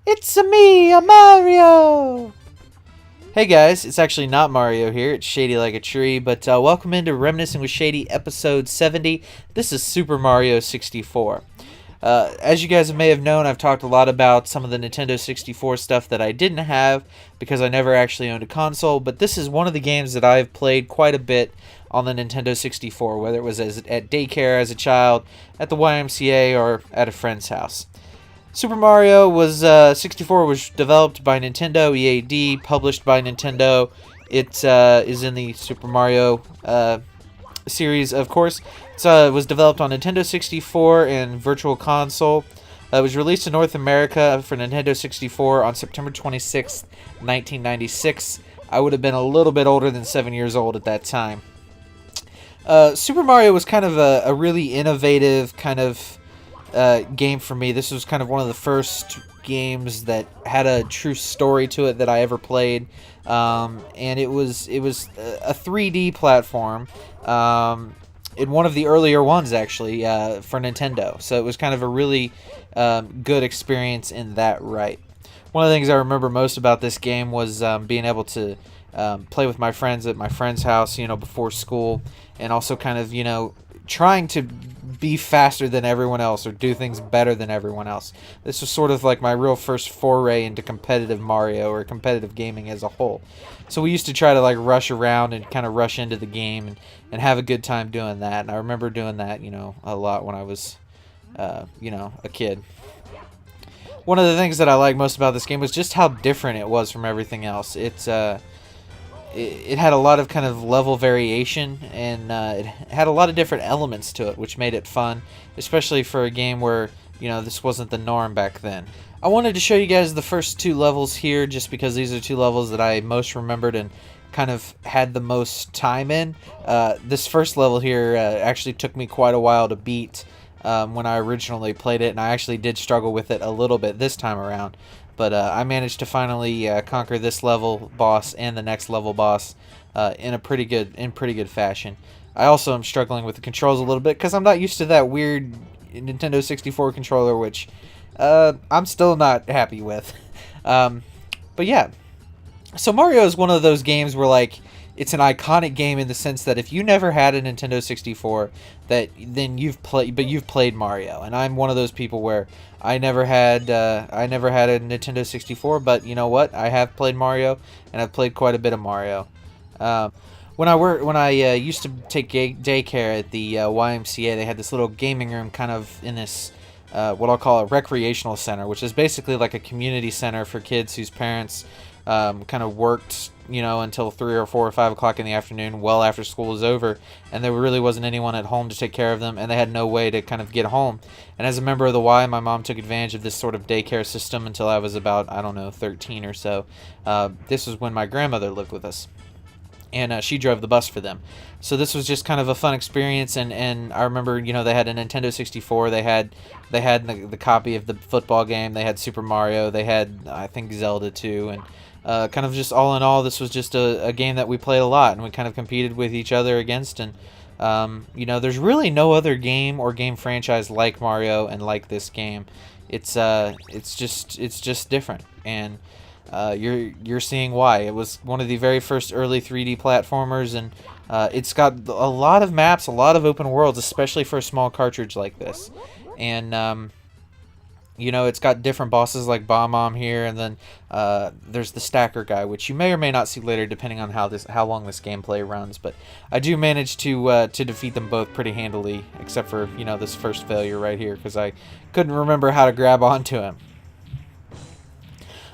It's me, a Mario! Hey guys, it's actually not Mario here, it's Shady like a tree, but welcome into Reminiscing with Shady episode 70. This is Super Mario 64. As you guys may have known, I've talked a lot about some of the Nintendo 64 stuff that I didn't have because I never actually owned a console, but this is one of the games that I've played quite a bit on the Nintendo 64, whether it was at daycare as a child, at the YMCA, or at a friend's house. Super Mario 64 was developed by Nintendo, EAD, published by Nintendo. It is in the Super Mario series, of course. It was developed on Nintendo 64 and Virtual Console. It was released in North America for Nintendo 64 on September 26, 1996. I would have been a little bit older than 7 years old at that time. Super Mario was kind of a really innovative kind of game for me. This was kind of one of the first games that had a true story to it that I ever played, and it was a 3D platform in one of the earlier ones actually for Nintendo. So it was kind of a really good experience in that right. One of the things I remember most about this game was being able to play with my friends at my friend's house, before school, and also kind of trying to be faster than everyone else or do things better than everyone else. This was sort of like my real first foray into competitive Mario or competitive gaming as a whole. So we used to try to rush around and kind of rush into the game and have a good time doing that. And I remember doing that, a lot when I was, a kid. One of the things that I like most about this game was just how different it was from everything else. It had a lot of kind of level variation, and it had a lot of different elements to it, which made it fun, especially for a game where, this wasn't the norm back then. I wanted to show you guys the first two levels here, just because these are two levels that I most remembered and kind of had the most time in. This first level here actually took me quite a while to beat when I originally played it, and I actually did struggle with it a little bit this time around. But I managed to finally conquer this level boss and the next level boss in pretty good fashion. I also am struggling with the controls a little bit because I'm not used to that weird Nintendo 64 controller, which I'm still not happy with. But yeah, so Mario is one of those games where it's an iconic game in the sense that if you never had a Nintendo 64, then you've played Mario, and I'm one of those people where I never had a Nintendo 64, but you know what? I have played Mario, and I've played quite a bit of Mario. When I used to take daycare at the YMCA, they had this little gaming room kind of in this what I'll call a recreational center, which is basically like a community center for kids whose parents kind of worked until 3 or 4 or 5 o'clock in the afternoon, well after school was over, and there really wasn't anyone at home to take care of them, and they had no way to kind of get home. And as a member of the Y, my mom took advantage of this sort of daycare system until I was about, 13 or so. This was when my grandmother lived with us, and she drove the bus for them. So this was just kind of a fun experience, and I remember, they had a Nintendo 64, they had the copy of the football game, they had Super Mario, they had, I think, Zelda too, and kind of just all in all, this was just a game that we played a lot, and we kind of competed with each other against, and there's really no other game or game franchise like Mario and like this game. It's just different, and you're seeing why. It was one of the very first early 3D platformers, and it's got a lot of maps, a lot of open worlds, especially for a small cartridge like this, and it's got different bosses like Bomb here, and then there's the Stacker guy, which you may or may not see later, depending on how long this gameplay runs. But I do manage to defeat them both pretty handily, except for this first failure right here, because I couldn't remember how to grab onto him.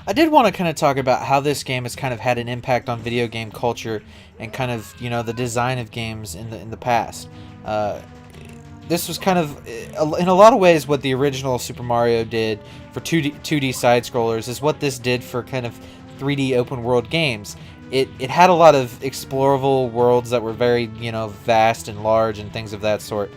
I did want to kind of talk about how this game has kind of had an impact on video game culture and kind of the design of games in the past. This was kind of, in a lot of ways, what the original Super Mario did for 2D side-scrollers is what this did for kind of 3D open-world games. It had a lot of explorable worlds that were very, vast and large and things of that sort.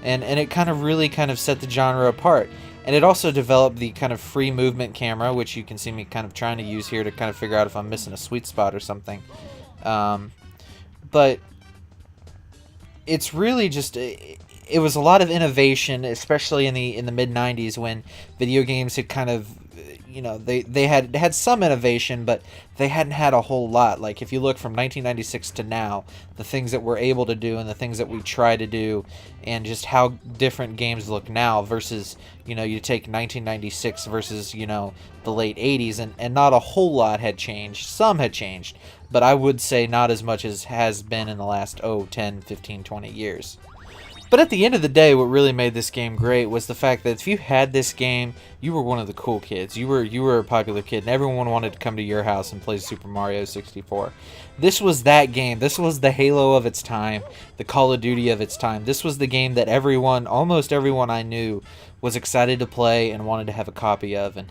And it kind of really kind of set the genre apart. And it also developed the kind of free movement camera, which you can see me kind of trying to use here to kind of figure out if I'm missing a sweet spot or something. But it's really just it was a lot of innovation, especially in the mid '90s when video games had kind of they had some innovation, but they hadn't had a whole lot. Like if you look from 1996 to now, the things that we're able to do and the things that we try to do, and just how different games look now versus you take 1996 versus the late '80s, and not a whole lot had changed. Some had changed, but I would say not as much as has been in the last 10, 15, 20 years. But at the end of the day, what really made this game great was the fact that if you had this game, you were one of the cool kids. You were a popular kid, and everyone wanted to come to your house and play Super Mario 64. This was that game. This was the Halo of its time, the Call of Duty of its time. This was the game that everyone, almost everyone I knew, was excited to play and wanted to have a copy of. And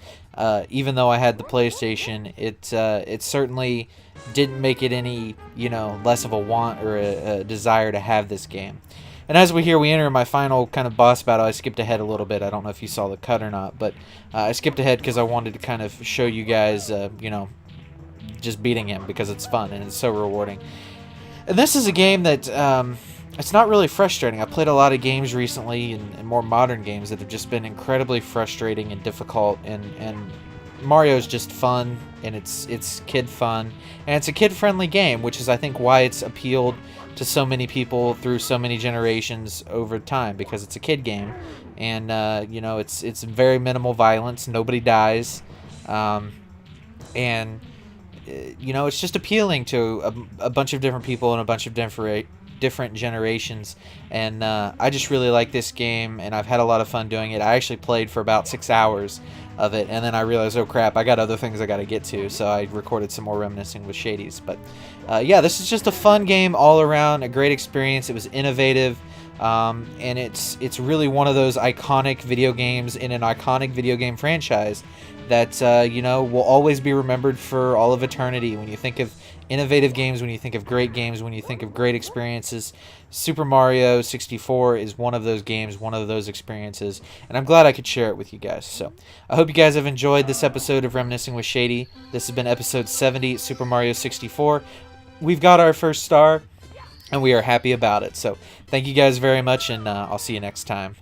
even though I had the PlayStation, it certainly didn't make it any less of a want or a desire to have this game. And as we enter my final kind of boss battle. I skipped ahead a little bit. I don't know if you saw the cut or not, but I skipped ahead because I wanted to kind of show you guys, just beating him because it's fun and it's so rewarding. And this is a game that it's not really frustrating. I played a lot of games recently and more modern games that have just been incredibly frustrating and difficult, and Mario's just fun, and it's kid fun, and it's a kid-friendly game, which is I think why it's appealed to so many people through so many generations over time, because it's a kid game, and it's very minimal violence, nobody dies, and it's just appealing to a bunch of different people and a bunch of different generations, and I just really like this game, and I've had a lot of fun doing it. I actually played for about 6 hours of it, and then I realized, oh crap, I got other things I got to get to, so I recorded some more Reminiscing with Shadys. But yeah, this is just a fun game all around, a great experience. It was innovative, and it's really one of those iconic video games in an iconic video game franchise that will always be remembered for all of eternity. When you think of innovative games, when you think of great games, when you think of great experiences, Super Mario 64 is one of those games, one of those experiences, and I'm glad I could share it with you guys. So I hope you guys have enjoyed this episode of Reminiscing with Shady. This has been episode 70, Super Mario 64. We've got our first star, and we are happy about it. So thank you guys very much, and I'll see you next time.